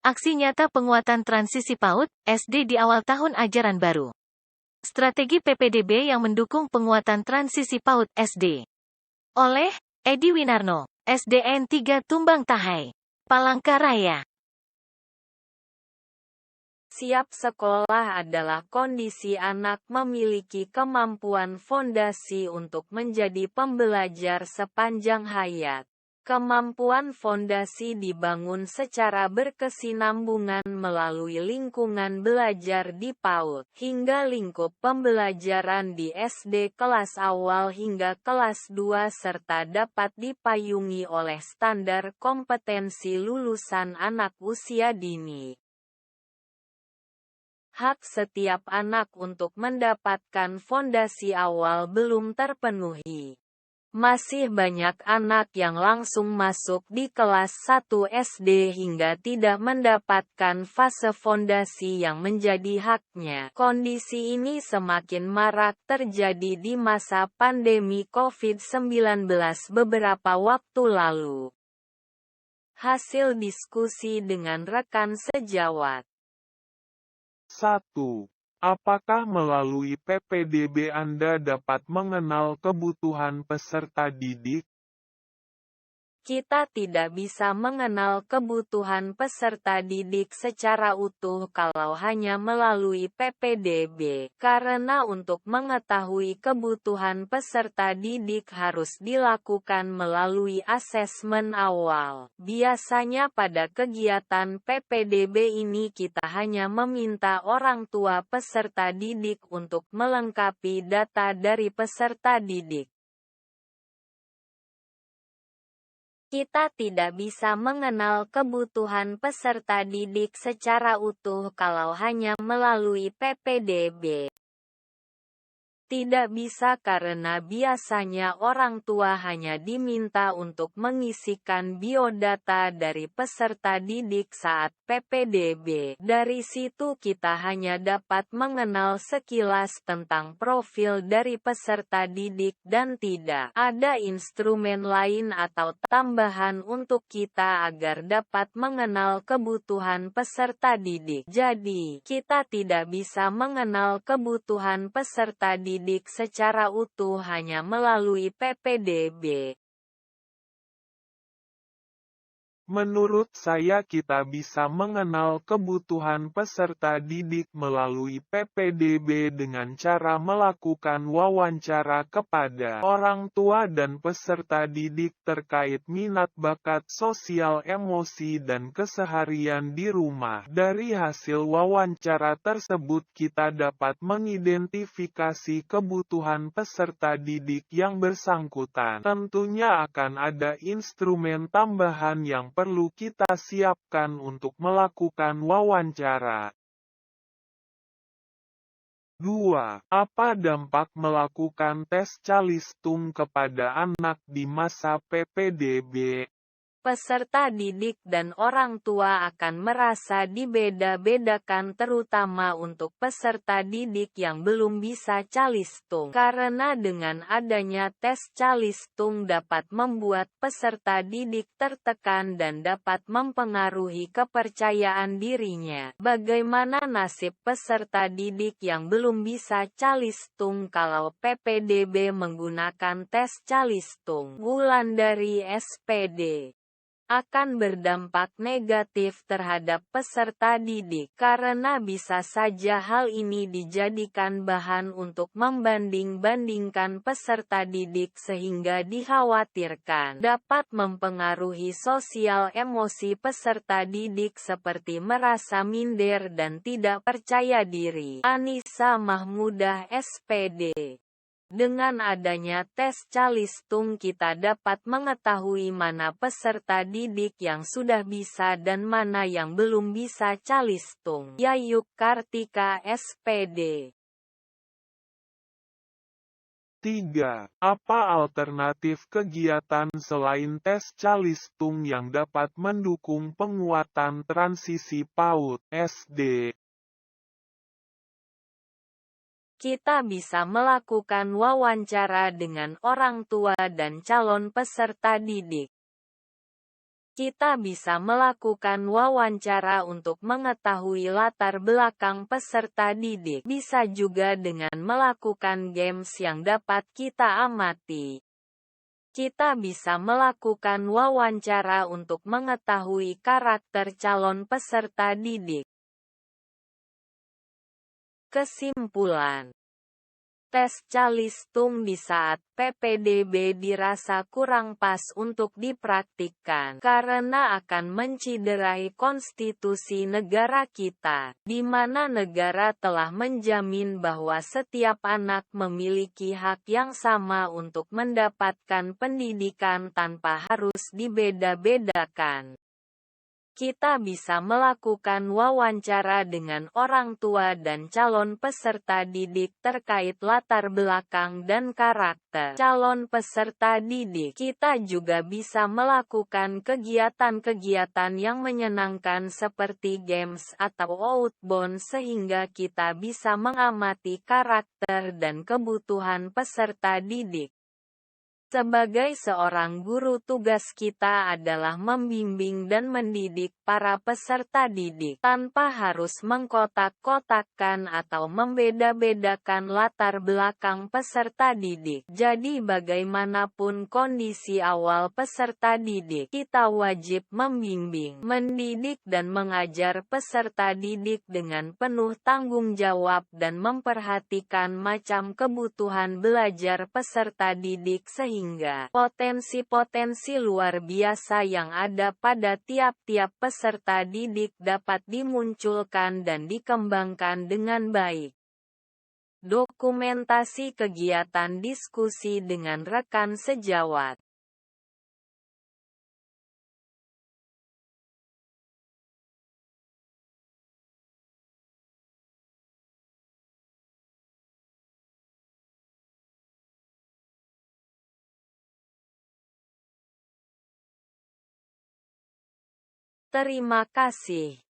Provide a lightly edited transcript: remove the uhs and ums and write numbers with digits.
Aksi nyata penguatan transisi PAUD, SD di awal tahun ajaran baru. Strategi PPDB yang mendukung penguatan transisi PAUD, SD. Oleh Edi Winarno, SDN 3 Tumbang Tahai, Palangkaraya. Siap sekolah adalah kondisi anak memiliki kemampuan fondasi untuk menjadi pembelajar sepanjang hayat. Kemampuan fondasi dibangun secara berkesinambungan melalui lingkungan belajar di PAUD, hingga lingkup pembelajaran di SD kelas awal hingga kelas 2 serta dapat dipayungi oleh standar kompetensi lulusan anak usia dini. Hak setiap anak untuk mendapatkan fondasi awal belum terpenuhi. Masih banyak anak yang langsung masuk di kelas 1 SD hingga tidak mendapatkan fase fondasi yang menjadi haknya. Kondisi ini semakin marak terjadi di masa pandemi COVID-19 beberapa waktu lalu. Hasil diskusi dengan rekan sejawat. 1. Apakah melalui PPDB Anda dapat mengenal kebutuhan peserta didik? Kita tidak bisa mengenal kebutuhan peserta didik secara utuh kalau hanya melalui PPDB, karena untuk mengetahui kebutuhan peserta didik harus dilakukan melalui asesmen awal. Biasanya pada kegiatan PPDB ini kita hanya meminta orang tua peserta didik untuk melengkapi data dari peserta didik. Kita tidak bisa mengenal kebutuhan peserta didik secara utuh kalau hanya melalui PPDB. Tidak bisa karena biasanya orang tua hanya diminta untuk mengisikan biodata dari peserta didik saat PPDB. Dari situ kita hanya dapat mengenal sekilas tentang profil dari peserta didik dan tidak ada instrumen lain atau tambahan untuk kita agar dapat mengenal kebutuhan peserta didik. Jadi, kita tidak bisa mengenal kebutuhan peserta didik secara utuh hanya melalui PPDB. Menurut saya kita bisa mengenal kebutuhan peserta didik melalui PPDB dengan cara melakukan wawancara kepada orang tua dan peserta didik terkait minat bakat sosial emosi dan keseharian di rumah. Dari hasil wawancara tersebut kita dapat mengidentifikasi kebutuhan peserta didik yang bersangkutan. Tentunya akan ada instrumen tambahan yang perlu kita siapkan untuk melakukan wawancara. 2. Apa dampak melakukan tes calistung kepada anak di masa PPDB? Peserta didik dan orang tua akan merasa dibeda-bedakan terutama untuk peserta didik yang belum bisa calistung. Karena dengan adanya tes calistung dapat membuat peserta didik tertekan dan dapat mempengaruhi kepercayaan dirinya. Bagaimana nasib peserta didik yang belum bisa calistung kalau PPDB menggunakan tes calistung? Wulandari SPD akan berdampak negatif terhadap peserta didik karena bisa saja hal ini dijadikan bahan untuk membanding-bandingkan peserta didik sehingga dikhawatirkan dapat mempengaruhi sosial emosi peserta didik seperti merasa minder dan tidak percaya diri. Anissa Mahmudah SPD. Dengan adanya tes calistung kita dapat mengetahui mana peserta didik yang sudah bisa dan mana yang belum bisa calistung. Yayuk Kartika SPD. 3. Apa alternatif kegiatan selain tes calistung yang dapat mendukung penguatan transisi PAUD, SD? Kita bisa melakukan wawancara dengan orang tua dan calon peserta didik. Kita bisa melakukan wawancara untuk mengetahui latar belakang peserta didik. Bisa juga dengan melakukan games yang dapat kita amati. Kita bisa melakukan wawancara untuk mengetahui karakter calon peserta didik. Kesimpulan: tes calistung di saat PPDB dirasa kurang pas untuk dipraktikkan karena akan menciderai konstitusi negara kita, di mana negara telah menjamin bahwa setiap anak memiliki hak yang sama untuk mendapatkan pendidikan tanpa harus dibeda-bedakan. Kita bisa melakukan wawancara dengan orang tua dan calon peserta didik terkait latar belakang dan karakter calon peserta didik. Kita juga bisa melakukan kegiatan-kegiatan yang menyenangkan seperti games atau outbound sehingga kita bisa mengamati karakter dan kebutuhan peserta didik. Sebagai seorang guru, tugas kita adalah membimbing dan mendidik para peserta didik tanpa harus mengkotak-kotakkan atau membeda-bedakan latar belakang peserta didik. Jadi bagaimanapun kondisi awal peserta didik, kita wajib membimbing, mendidik dan mengajar peserta didik dengan penuh tanggung jawab dan memperhatikan macam kebutuhan belajar peserta didik sehingga potensi-potensi luar biasa yang ada pada tiap-tiap peserta didik dapat dimunculkan dan dikembangkan dengan baik. Dokumentasi kegiatan diskusi dengan rekan sejawat. Terima kasih.